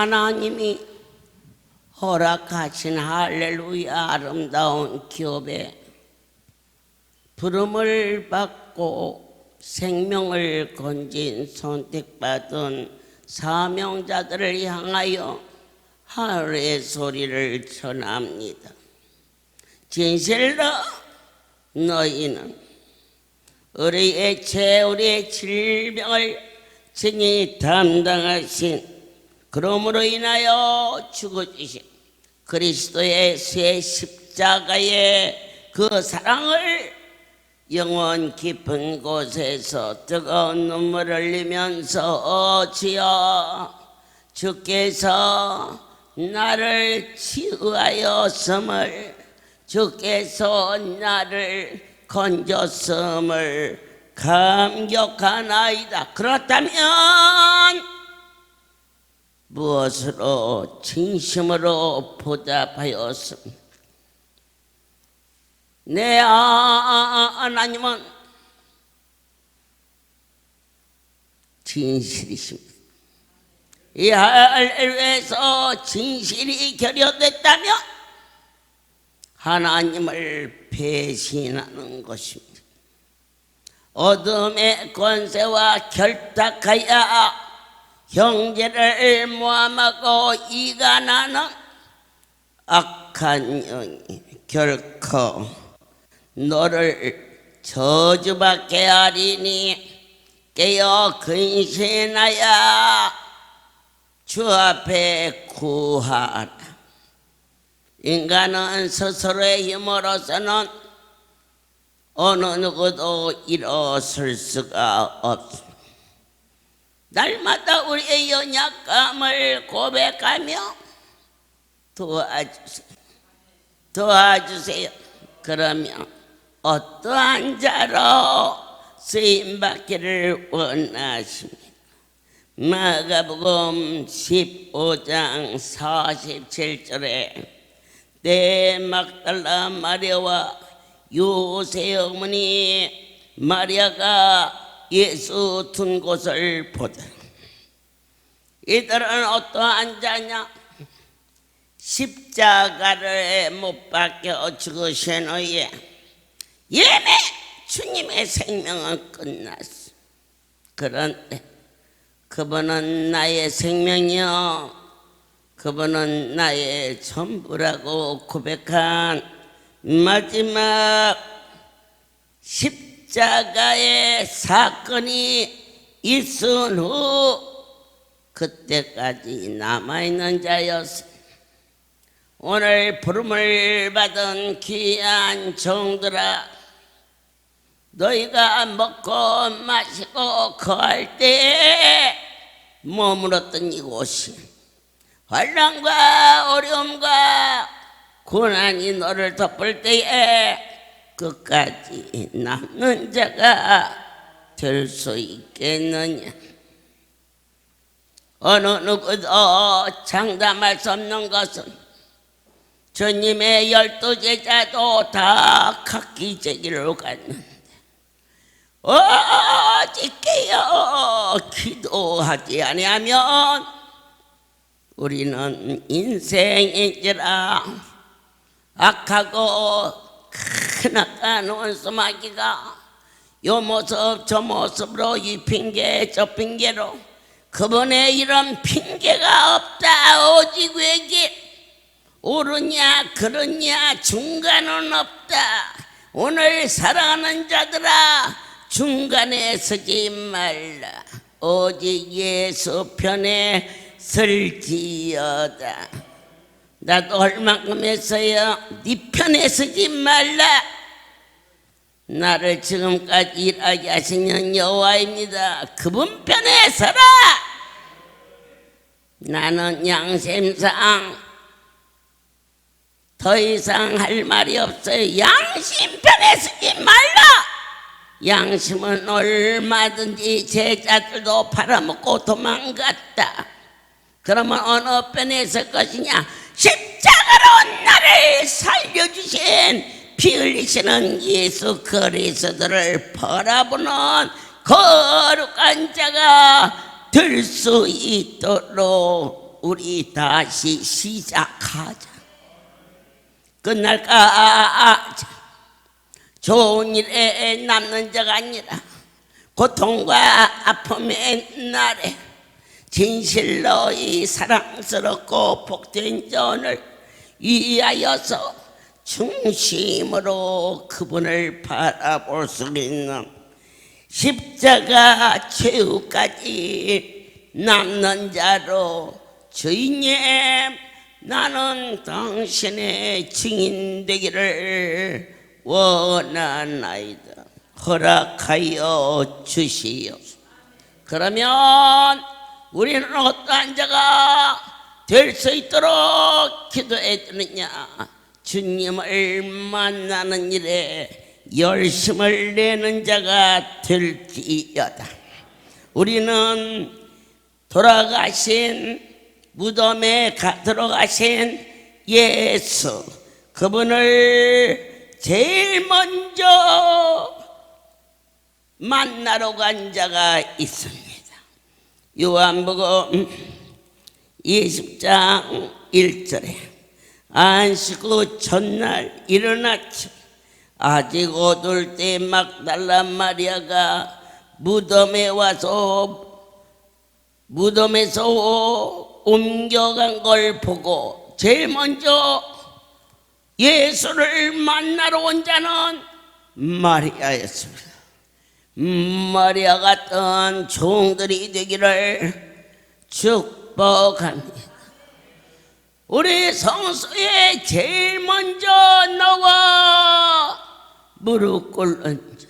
하나님이 허락하신 할렐루야 아름다운 기업에 부름을 받고 생명을 건진 선택받은 사명자들을 향하여 하늘의 소리를 전합니다. 진실로 너희는 우리의 죄, 우리의 질병을 친히 담당하신 그러므로 인하여 죽어주신 그리스도의 새 십자가의 그 사랑을 영원 깊은 곳에서 뜨거운 눈물을 흘리면서 주여 주께서 나를 치유하였음을 주께서 나를 건졌음을 감격하나이다. 그렇다면 무엇으로 진심으로 보답하였습니까? 내 하나님은 진실이십니다. 이 할례루야에서 진실이 결여됐다면 하나님을 배신하는 것입니다. 어둠의 권세와 결탁하여 형제를 모함하고 이간하는 악한 영이 결코 너를 저주받게 하리니 깨어 근신하여 주 앞에 구하라. 인간은 스스로의 힘으로서는 어느 누구도 일어설 수가 없습니다. 날마다 우리의 연약감을 고백하며 도와주세요. 그러면 어떠한 자로 쓰임받기를 원하십니까? 마가복음 15장 47절에 때 막달라 마리아와 요새 어머니 마리아가 예수 둔 곳을 보더라. 이들은 어떠한 자냐? 십자가를 못 박혀 죽으신 후에 예매 주님의 생명은 끝났어. 그런데 그분은 나의 생명이요, 그분은 나의 전부라고 고백한 마지막 십자가의 사건이 있은 후 그때까지 남아있는 자였습니다. 오늘 부름을 받은 귀한 종들아, 너희가 먹고 마시고 거할 때에 머물었던 이곳이 환난과 어려움과 고난이 너를 덮을 때에 끝까지 남는 자가 될 수 있겠느냐? 어느 누구도 장담할 수 없는 것은 주님의 12제자도 다 각기 제기로 갔는데 어찌게요 기도하지 아니하면 우리는 인생인지라 악하고 크나큰 원수마귀가 요 모습 저 모습으로 이 핑계 저 핑계로 그분의 이런 핑계가 없다. 오직 외길 옳으냐 그러냐 중간은 없다. 오늘 사랑하는 자들아, 중간에 서지 말라. 오직 예수 편에 설지어다. 나도 할 만큼 했어요. 네 편에 서지 말라. 나를 지금까지 일하게 하시는 여호와입니다. 그분 편에 서라. 나는 양심상 더 이상 할 말이 없어요. 양심 편에 서지 말라. 양심은 얼마든지 제자들도 팔아먹고 도망갔다. 그러면 어느 편에 설 것이냐? 십자가로 나를 살려주신 피 흘리시는 예수 그리스도를 바라보는 거룩한 자가 될 수 있도록 우리 다시 시작하자. 끝날까? 좋은 일에 남는 자가 아니라 고통과 아픔의 날에 진실로 이 사랑스럽고 복된 전을 위하여서 중심으로 그분을 바라볼 수 있는 십자가 최후까지 남는 자로 주님, 나는 당신의 증인 되기를 원하나이다. 허락하여 주시옵소서. 그러면 우리는 어떠한 자가 될 수 있도록 기도해야 되느냐? 주님을 만나는 일에 열심을 내는 자가 될지어다. 우리는 돌아가신 무덤에 들어가신 예수, 그분을 제일 먼저 만나러 간 자가 있습니다. 요한복음 20장 1절에 안식 후 첫날 일어났죠. 아직 어두울 때 막달라 마리아가 무덤에서 옮겨간 걸 보고 제일 먼저 예수를 만나러 온 자는 마리아였습니다. 마리아 같은 종들이 되기를 축복합니다. 우리 성소에 제일 먼저 나와 무릎 꿇는 자,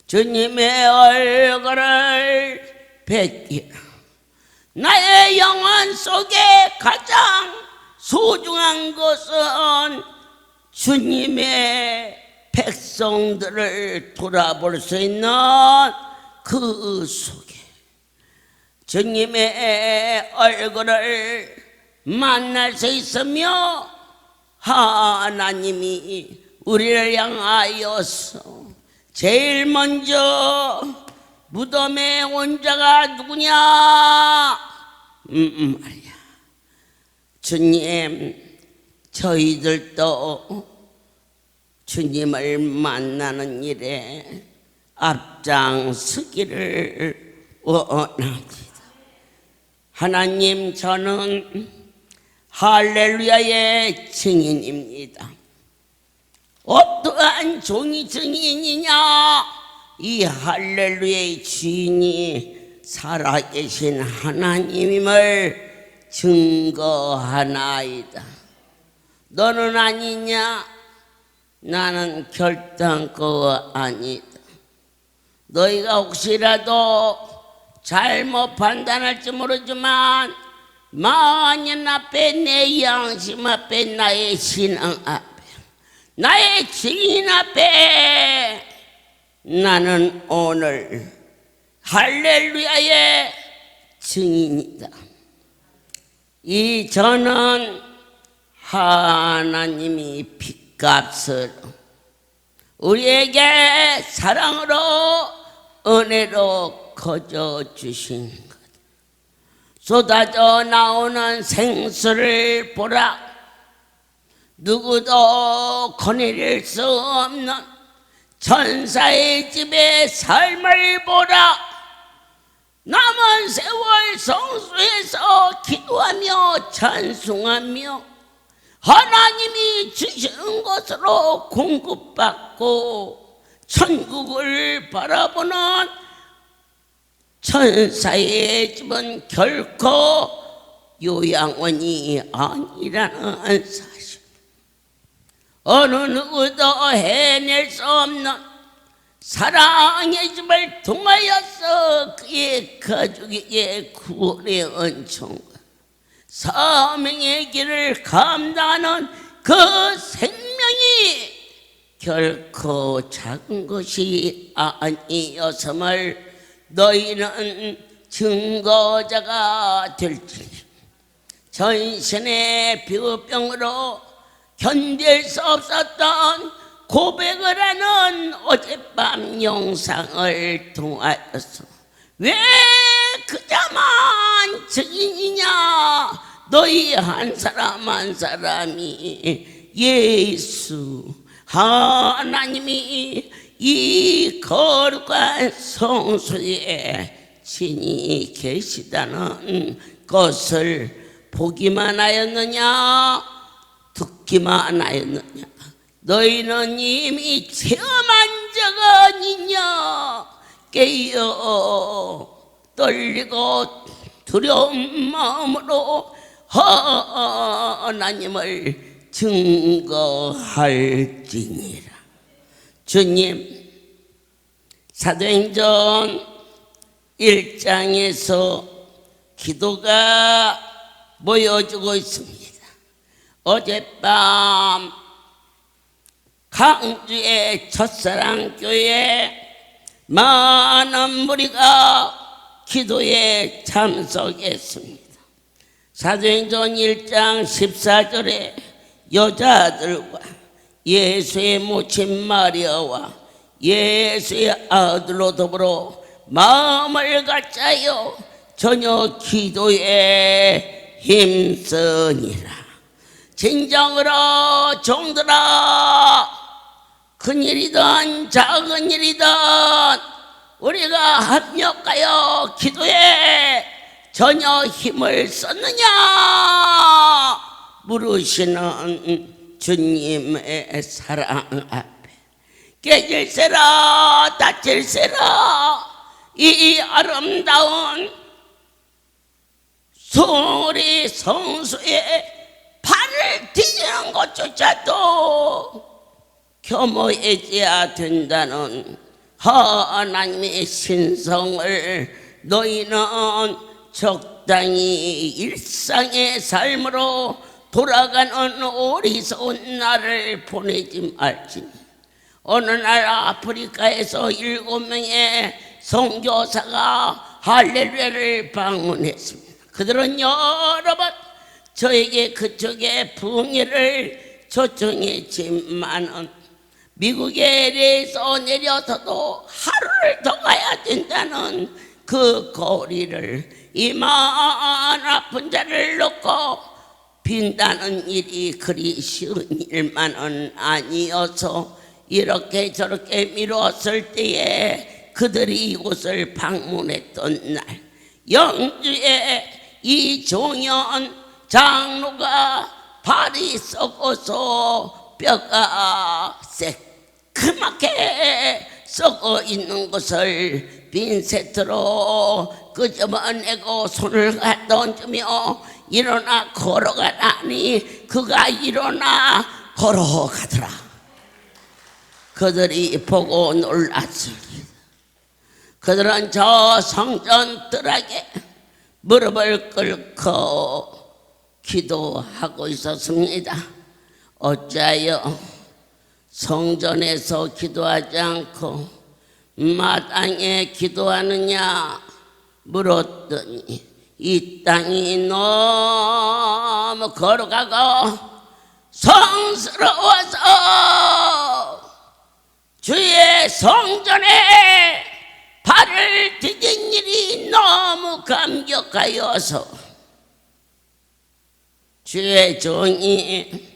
주님의 얼굴을 뵙기를, 나의 영혼 속에 가장 소중한 것은 주님의 백성들을 돌아볼 수 있는 그 속에 주님의 얼굴을 만날 수 있으며 하나님이 우리를 향하여서 제일 먼저 무덤에 온 자가 누구냐 말이야. 주님, 저희들도 주님을 만나는 일에 앞장서기를 원합니다. 하나님, 저는 할렐루야의 증인입니다. 어떠한 종이 증인이냐? 이 할렐루야의 주인이 살아계신 하나님임을 증거하나이다. 너는 아니냐? 나는 결단코 아니다. 너희가 혹시라도 잘못 판단할지 모르지만 만연 앞에, 내 양심 앞에, 나의 신앙 앞에, 나의 증인 앞에 나는 오늘 할렐루야의 증인이다. 이 저는 하나님이 핏값을 우리에게 사랑으로 은혜로 거저 주신 것, 쏟아져 나오는 생수를 보라. 누구도 거느릴 수 없는 천사의 집의 삶을 보라. 남은 세월 성수에서 기도하며 찬송하며 하나님이 주시는 것으로 공급받고 천국을 바라보는 천사의 집은 결코 요양원이 아니라는 사실, 어느 누구도 해낼 수 없는 사랑의 집을 통하여서 그의 가족에게 구원의 은총과 사명의 길을 감당하는 그 생명이 결코 작은 것이 아니었음을 너희는 증거자가 될지니, 전신의 비우병으로 견딜 수 없었던 고백을 하는 어젯밤 영상을 통하여서 왜 그자만 증인이냐? 너희 한 사람 한 사람이 예수 하나님이 이 거룩한 성소에 진이 계시다는 것을 보기만 하였느냐? 듣기만 하였느냐? 너희는 이미 체험한 자가 아니냐? 깨어 떨리고 두려운 마음으로 하나님을 증거할지니라. 주님, 사도행전 1장에서 기도가 모여지고 있습니다. 어젯밤 강주의 첫사랑교회에 많은 무리가 기도에 참석했습니다. 사도행전 1장 14절에 여자들과 예수의 모친 마리아와 예수의 아들로 더불어 마음을 같이하여 저녁 기도에 힘쓰니라. 진정으로 종들아, 큰일이든 작은 일이든 우리가 합력하여 기도에 전혀 힘을 썼느냐 물으시는 주님의 사랑 앞에 깨질세라 다칠세라 이 아름다운 소리 성수에 발을 디디는 것조차도 겸허해져야 된다는 하나님의 신성을 너희는 적당히 일상의 삶으로 돌아가는 어리석은 나를 보내지 말지니 어느 날 아프리카에서 7명의 선교사가 할렐루야를 방문했습니다. 그들은 여러 번 저에게 그쪽의 부흥회를 초청했지만은 미국에 대해서 내려서도 하루를 더 가야 된다는 그 거리를 이만 아픈 자를 놓고 빈다는 일이 그리 쉬운 일만은 아니어서 이렇게 저렇게 미뤘을 때에 그들이 이곳을 방문했던 날, 영주의 이종현 장로가 발이 썩어서 뼈가 새까맣게 썩어 있는 것을 핀세트로 끄집어내고 손을 갖다 얹으며 일어나 걸어가라니 그가 일어나 걸어가더라. 그들이 보고 놀랐습니다. 그들은 저 성전들에게 무릎을 꿇고 기도하고 있었습니다. 어찌하여 성전에서 기도하지 않고 마땅에 기도하느냐 물었더니 이 땅이 너무 걸어가고 성스러워서 주의 성전에 발을 디딘 일이 너무 감격하여서 주의 종이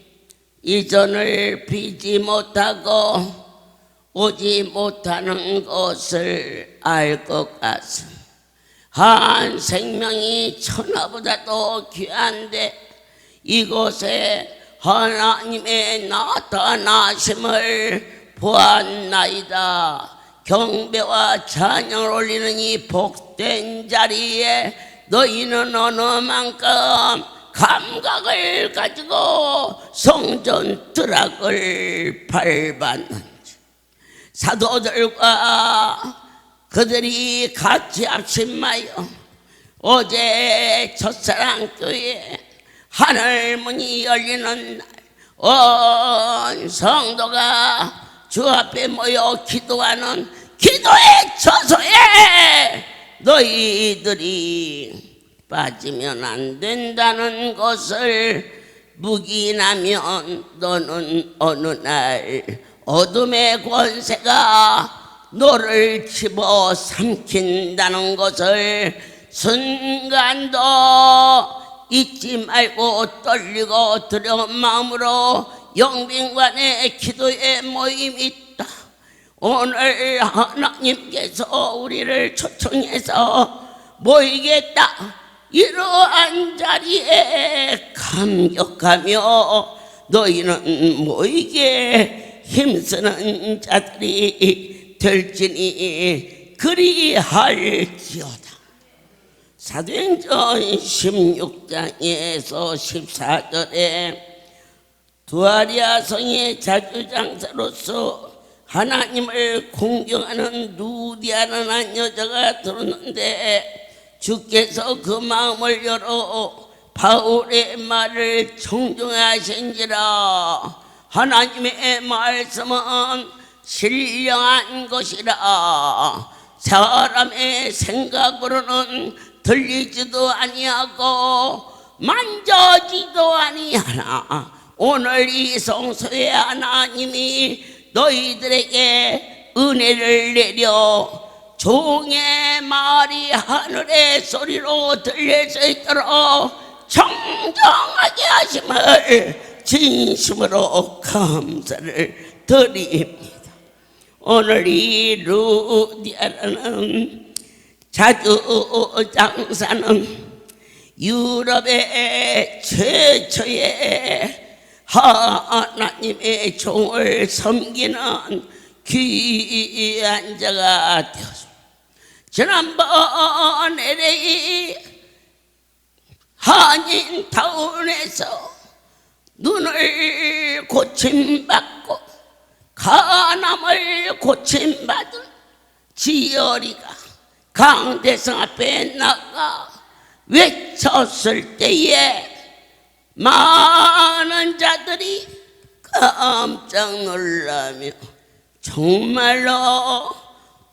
이전을 비지 못하고 오지 못하는 것을 알 것 같습니다. 한 생명이 천하보다도 귀한데 이곳에 하나님의 나타나심을 보았나이다. 경배와 찬양을 올리는 이 복된 자리에 너희는 어느 만큼 감각을 가지고 성전 드락을 밟았는지. 사도들과 그들이 같이 합심하여 어제 첫사랑교회 하늘문이 열리는 날 온 성도가 주 앞에 모여 기도하는 기도의 처소에 너희들이 빠지면 안 된다는 것을 묵인하면 너는 어느 날 어둠의 권세가 너를 집어삼킨다는 것을 순간도 잊지 말고 떨리고 두려운 마음으로 영빈관의 기도의 모임이 있다. 오늘 하나님께서 우리를 초청해서 모이겠다. 이러한 자리에 감격하며 너희는 모이게 힘쓰는 자들이 될지니 그리할지어다. 사도행전 16장에서 14절에 두아리아 성의 자주장사로서 하나님을 공경하는 누디아는 한 여자가 들었는데 주께서 그 마음을 열어 바울의 말을 청중하신지라. 하나님의 말씀은 신령한 것이라. 사람의 생각으로는 들리지도 아니하고 만져지도 아니하나 오늘 이 성소에 하나님이 너희들에게 은혜를 내려 종의 말이 하늘의 소리로 들릴 수 있도록 청정하게 하심을 진심으로 감사를 드립니다. 오늘 이 루디아라는 자주장사는 유럽의 최초의 하나님의 종을 섬기는 귀한 자가 되었습니다. 지난번 LA 한인타운에서 눈을 고침받고 간암을 고침받은 지열이가 강대성 앞에 나가 외쳤을 때에 많은 자들이 깜짝 놀라며 정말로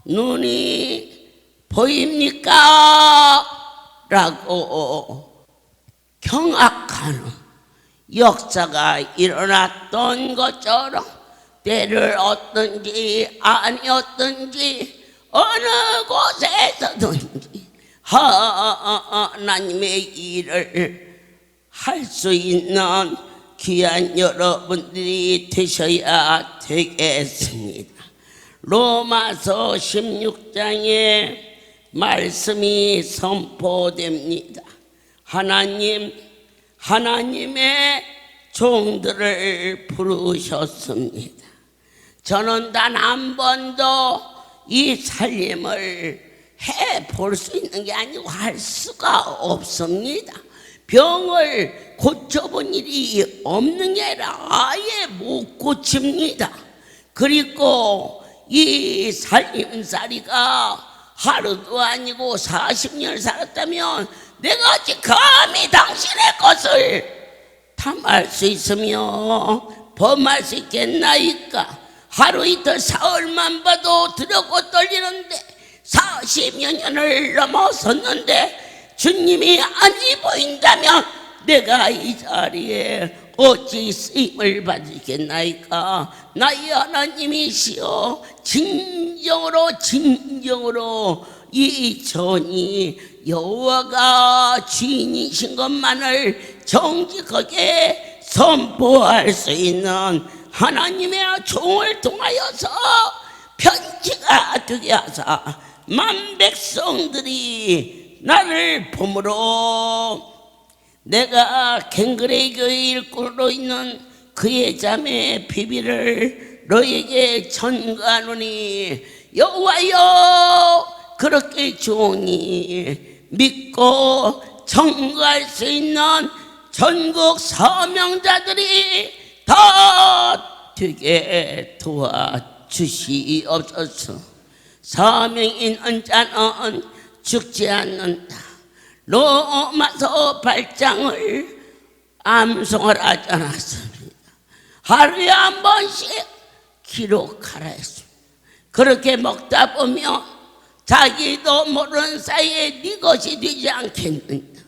눈이 보입니까? 라고 경악하는 역사가 일어났던 것처럼 때를 얻든지 아니었든지 어느 곳에서든지 하나님의 일을 할 수 있는 귀한 여러분들이 되셔야 되겠습니다. 로마서 16장에 말씀이 선포됩니다. 하나님의 종들을 부르셨습니다. 저는 단 한 번도 이 살림을 해볼 수 있는 게 아니고 할 수가 없습니다. 병을 고쳐본 일이 없는 게 아니라 아예 못 고칩니다. 그리고 이 살림살이가 하루도 아니고 40년을 살았다면 내가 어찌 감히 당신의 것을 탐할 수 있으며 범할 수 있겠나이까? 하루 이틀 사흘만 봐도 두렵고 떨리는데 40여 년을 넘어섰는데 주님이 아니 보인다면 내가 이 자리에 어찌 쓰임을 받으겠나이까? 나의 하나님이시여 진정으로 이 전이 여호와가 주인이신 것만을 정직하게 선포할 수 있는 하나님의 종을 통하여서 편지가 되게 하사 만 백성들이 나를 보므로 내가 갱그레이 교회 일꾼으로 있는 그의 자매의 비밀을 너에게 전가하노니 여호와여 그렇게 종이 믿고 전가할 수 있는 전국 사명자들이 다 되게 도와주시옵소서. 사명 있는 자는 죽지 않는다. 로마서 8장을 암송을 하지 않았습니다. 하루에 한 번씩 기록하라 했습니다. 그렇게 먹다 보면 자기도 모르는 사이에 네 것이 되지 않겠는가.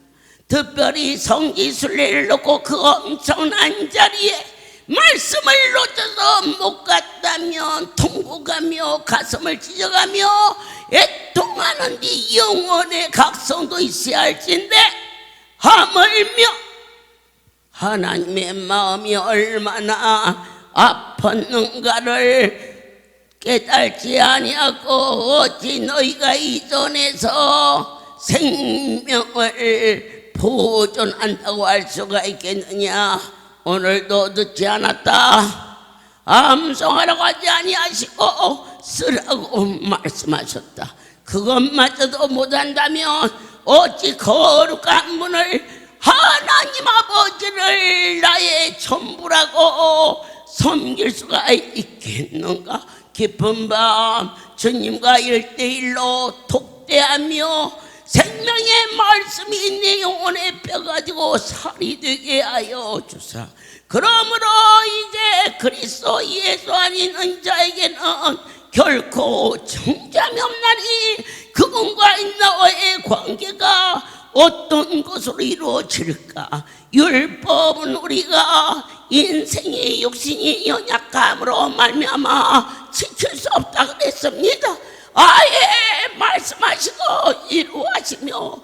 특별히 성지순례를 놓고 그 엄청난 자리에 말씀을 놓쳐서 못 갔다면 통곡하며 가슴을 찢어가며 애통하는 네 영혼의 각성도 있어야 할진데 하물며 하나님의 마음이 얼마나 아팠는가를 깨달지 아니하고 어찌 너희가 이전에서 생명을 보존한다고 할 수가 있겠느냐. 오늘도 듣지 않았다. 암송하라고 하지 아니하시고 쓰라고 말씀하셨다. 그것마저도 못한다면 어찌 거룩한 분을 하나님 아버지를 나의 전부라고 섬길 수가 있겠는가. 깊은 밤 주님과 1대1로 독대하며 생명의 말씀이 내 영혼에 펴가지고 살이 되게 하여 주사. 그러므로 이제 그리스도 예수 아닌 자에게는 결코 정잠이 없나니 그분과 나와의 관계가 어떤 것으로 이루어질까. 율법은 우리가 인생의 육신이 연약함으로 말미암아 지킬 수 없다 그랬습니다. 아예 말씀하시고 이루하시며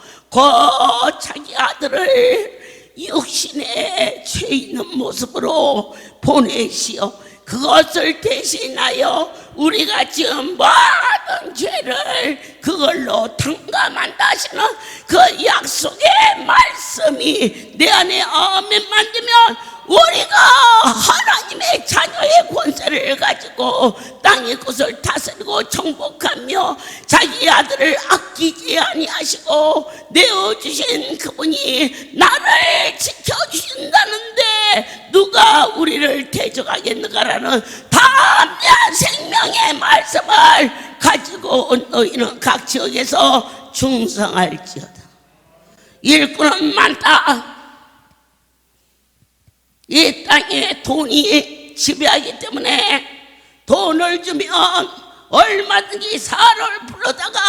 자기 아들을 육신의 죄 있는 모습으로 보내시어 그것을 대신하여 우리가 지은 모든 죄를 그걸로 탕감한다 하시는 그 약속의 말씀이 내 안에 아멘만 되면 우리가 하나님의 자녀의 권세를 가지고 땅의 것을 다스리고 정복하며 자기 아들을 아끼지 아니하시고 내어주신 그분이 나를 지켜주신다는데 누가 우리를 대적하겠는가라는 담대한 생명의 말씀을 가지고 너희는 각 지역에서 충성할지어다. 일꾼은 많다. 이 땅에 돈이 지배하기 때문에 돈을 주면 얼마든지 사람을 불러다가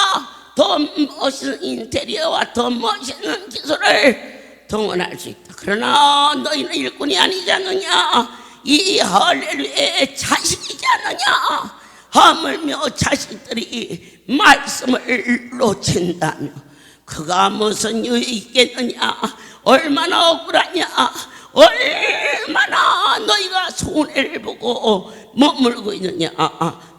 더 멋있는 인테리어와 더 멋있는 기술을 동원할 수 있다. 그러나 너희는 일꾼이 아니지 않느냐? 이 할렐루야의 자식이지 않느냐? 하물며 자식들이 말씀을 놓친다며 그가 무슨 유익이 있겠느냐? 얼마나 억울하냐? 얼마나 너희가 손해를 보고 머물고 있느냐?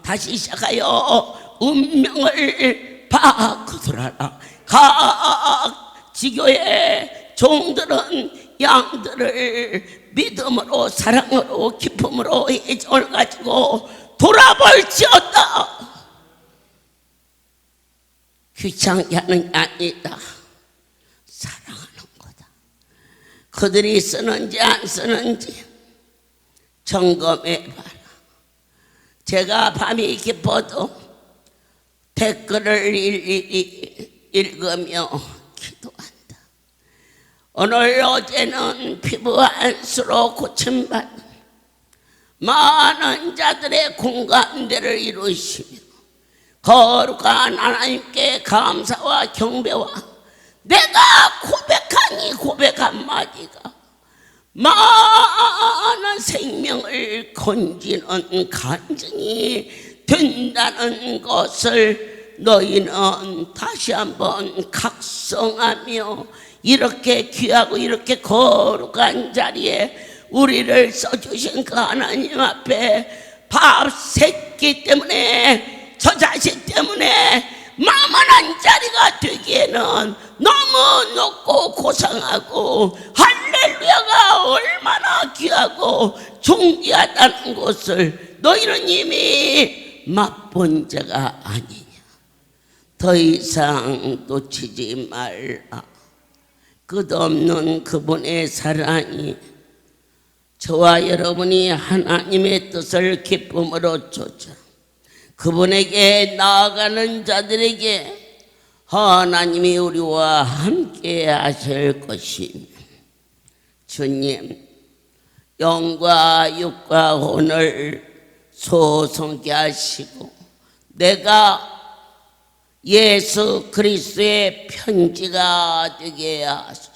다시 시작하여 운명을 바꾸더라. 각 지교의 종들은 양들을 믿음으로 사랑으로 기쁨으로 애정을 가지고 돌아볼지어다. 귀찮게 하는 게 아니다. 사랑하는 거다. 그들이 쓰는지 안 쓰는지 점검해 봐라. 제가 밤이 깊어도 댓글을 일일이 읽으며 기도한다. 오늘 어제는 피부 안수로 고침받은 많은 자들의 공감대를 이루시며 거룩한 하나님께 감사와 경배와 내가 고백한 이 고백 한마디가 많은 생명을 건지는 간증이 된다는 것을 너희는 다시 한번 각성하며 이렇게 귀하고 이렇게 거룩한 자리에 우리를 써주신 그 하나님 앞에 밥 새끼 때문에 저 자식 때문에 만만한 자리가 되기에는 너무 높고 고상하고 할렐루야가 얼마나 귀하고 존귀하다는 것을 너희는 이미 맛본 자가 아니냐. 더 이상 놓치지 말라. 끝없는 그분의 사랑이 저와 여러분이 하나님의 뜻을 기쁨으로 쫓아 그분에게 나아가는 자들에게 하나님이 우리와 함께 하실 것이며 주님 영과 육과 혼을 소성케 하시고 내가 예수 그리스도의 편지가 되게 하소서.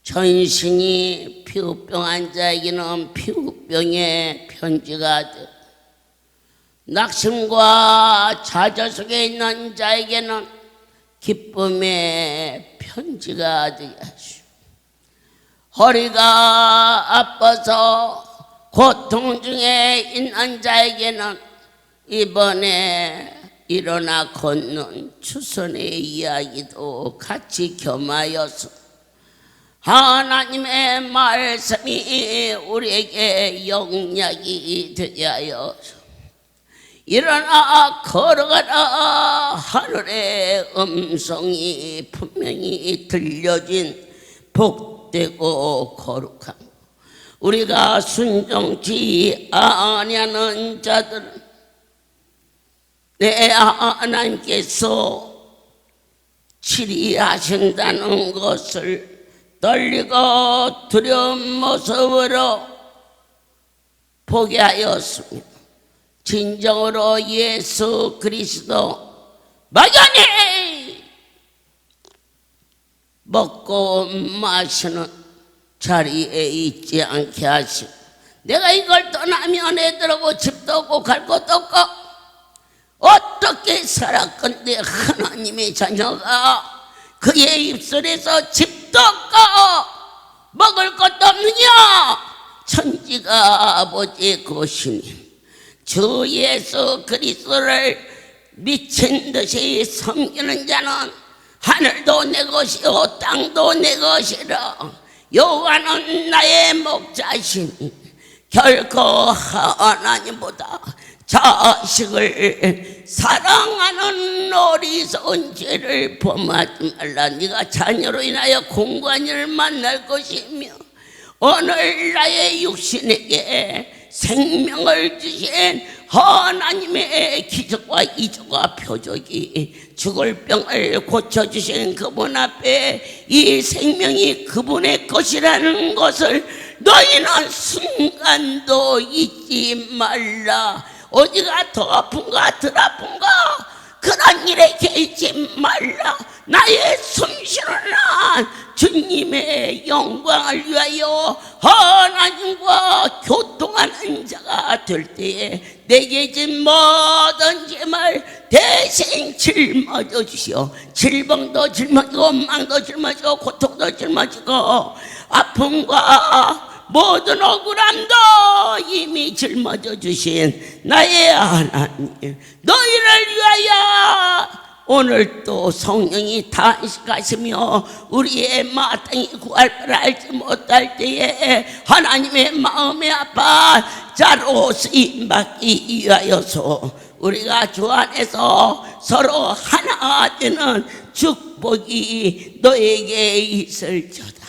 전신이 피부병 자에게는 피부병의 편지가 되고 낙심과 좌절 속에 있는 자에게는 기쁨의 편지가 되게 하시고 허리가 아파서 고통 중에 있는 자에게는 이번에 일어나 걷는 추선의 이야기도 같이 겸하여서 하나님의 말씀이 우리에게 영약이 되게 하여서 일어나 걸어가라 하늘의 음성이 분명히 들려진 복되고 거룩한 우리가 순종치 아니하는 자들은 내 하나님께서 치리하신다는 것을 떨리고 두려운 모습으로 보게 하였습니다. 진정으로 예수 그리스도 막연히 먹고 마시는 자리에 있지 않게 하시고 내가 이걸 떠나면 애들하고 집도 없고 갈 곳도 없고 어떻게 살았건데 하나님의 자녀가 그의 입술에서 집도 없고 먹을 것도 없느냐. 천지가 아버지의 것이니 주 예수 그리스도를 미친 듯이 섬기는 자는 하늘도 내 것이요 땅도 내 것이라. 여호와는 나의 목자시니 결코 하나님보다 자식을 사랑하는 어리석은 죄를 범하지 말라. 네가 자녀로 인하여 공고한 일을 만날 것이며 오늘 나의 육신에게 생명을 주신 하나님의 기적과 이적과 표적이 죽을 병을 고쳐주신 그분 앞에 이 생명이 그분의 것이라는 것을 너희는 순간도 잊지 말라. 어디가 더 아픈가 덜 아픈가 그런 일에 계지 말라. 나의 숨쉬는 한 주님의 영광을 위하여 하나님과 교통하는 자가 될 때에 내게 진 모든 짐을 대신 짊어져 주시오. 질병도 짊어지고 원망도 짊어지고 고통도 짊어지고 아픔과 모든 억울함도 이미 짊어져 주신 나의 하나님, 너희를 위하여 오늘 또 성령이 탄식하시며 우리의 마땅히 구할 바를 알지 못할 때에 하나님의 마음에 아파 자로 쓰임받기 위하여서 우리가 주 안에서 서로 하나 되는 축복이 너에게 있을지어다.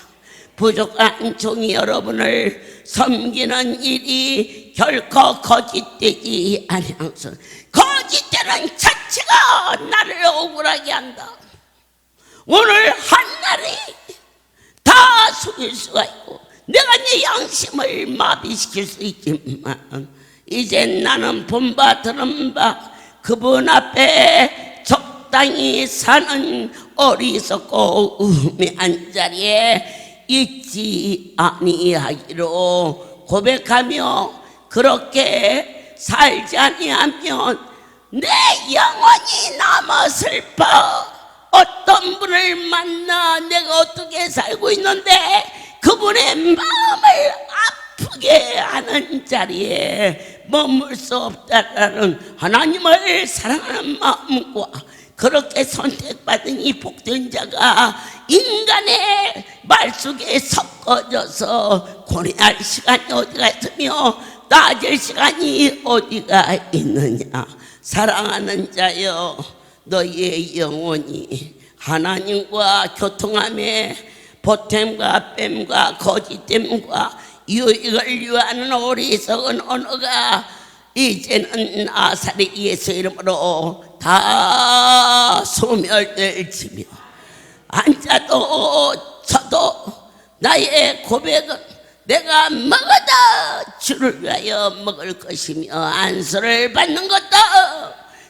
부족한 종이 여러분을 섬기는 일이 결코 거짓되지 아니하소서. 거짓되는 자체가 나를 억울하게 한다. 오늘 한날이 다 속일 수가 있고 내가 내 양심을 마비시킬 수 있지만 이제 나는 본바 들은 바 그분 앞에 적당히 사는 어리석고 우매한 자리에 잊지 아니하기로 고백하며 그렇게 살지 아니하면 내 영혼이 너무 슬퍼. 어떤 분을 만나 내가 어떻게 살고 있는데 그분의 마음을 아프게 하는 자리에 머물 수 없다라는 하나님을 사랑하는 마음과 그렇게 선택받은 이 복된 자가 인간의 말 속에 섞어져서 고뇌할 시간이 어디가 있으며 따질 시간이 어디가 있느냐. 사랑하는 자여, 너희의 영혼이 하나님과 교통함에 보탬과 뺨과 거짓됨과 유익을 위하는 어리석은 언어가 이제는 나사렛 예수 이름으로 다 소멸될지며 앉아도 서도 나의 고백은 내가 먹어도 주를 위하여 먹을 것이며 안수를 받는 것도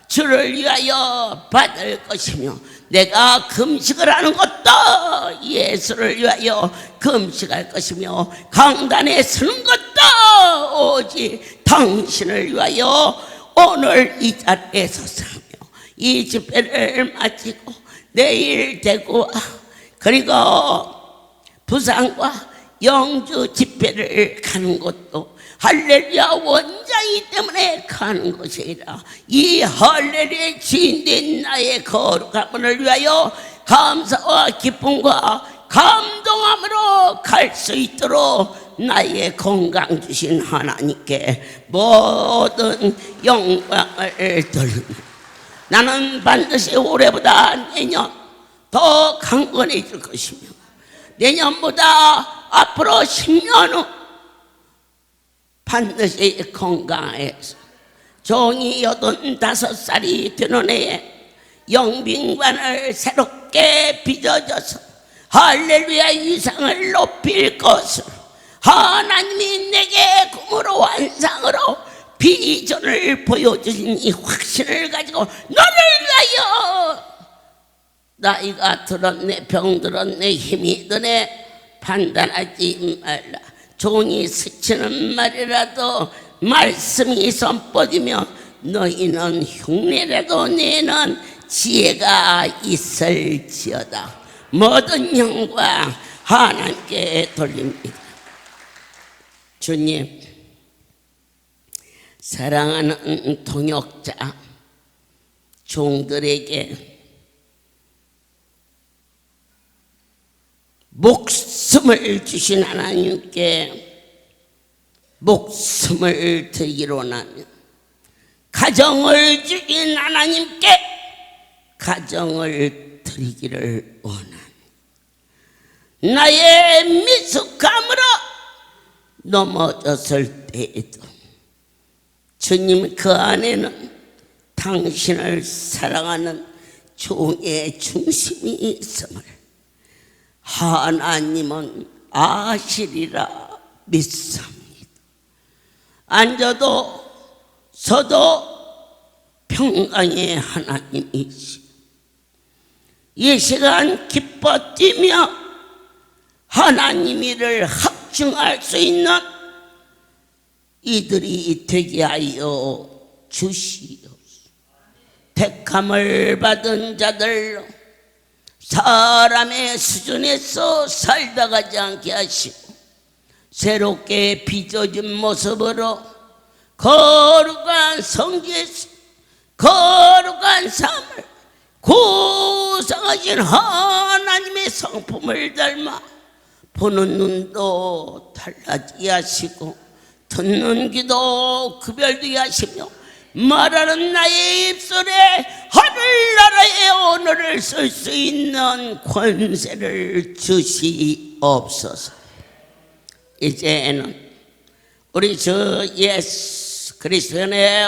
주를 위하여 받을 것이며 내가 금식을 하는 것도 예수를 위하여 금식할 것이며 강단에 서는 것도 오직 당신을 위하여 오늘 이 자리에 서사하며 이 집회를 마치고 내일 대구와 그리고 부산과 영주 집회를 가는 것도 할렐루야 원장이기 때문에 가는 것이라. 이 할렐루야의 주인된 나의 거룩함을 위하여 감사와 기쁨과 감동함으로 갈 수 있도록 나의 건강 주신 하나님께 모든 영광을 돌립니다. 나는 반드시 올해보다 내년 더 강건해질 것이며 내년보다 앞으로 10년 후 반드시 건강해서 종이 85살이 되는 해에 영빈관을 새롭게 빚어져서 할렐루야 위상을 높일 것을 하나님이 내게 꿈으로 환상으로 비전을 보여주신 이 확신을 가지고 너를 위하여 나이가 들었네 병들었네 힘이 드네 판단하지 말라. 종이 스치는 말이라도 말씀이 선뻗으며 너희는 흉내라도 내는 지혜가 있을지어다. 모든 영광 하나님께 돌립니다. 주님, 사랑하는 동역자 종들에게 목숨을 주신 하나님께 목숨을 드리기로 원하며 가정을 주신 하나님께 가정을 드리기를 원하며 나의 미숙함으로 넘어졌을 때에도 주님 그 안에는 당신을 사랑하는 종의 중심이 있음을 하나님은 아시리라 믿습니다. 앉아도 서도 평강의 하나님이시. 이 시간 기뻐 뛰며 하나님이를 확증할 수 있는 이들이 되게 하여 주시옵소서. 택함을 받은 자들로 사람의 수준에서 살다 가지 않게 하시고 새롭게 빚어진 모습으로 거룩한 성지에서 거룩한 삶을 구성하신 하나님의 성품을 닮아 보는 눈도 달라지게 하시고 듣는 귀도 구별되게 하시며 말하는 나의 입술에 하늘나라의 언어를 쓸 수 있는 권세를 주시옵소서. 이제는 우리 주 예수 그리스도의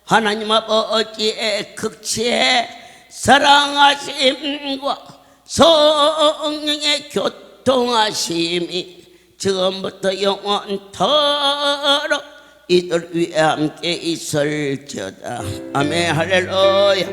하나님 아버지의 극치의 사랑하심과 성령의 교통하심이 지금부터 영원토록 이들 위에 함께 있을지어다. 아멘. 할렐루야.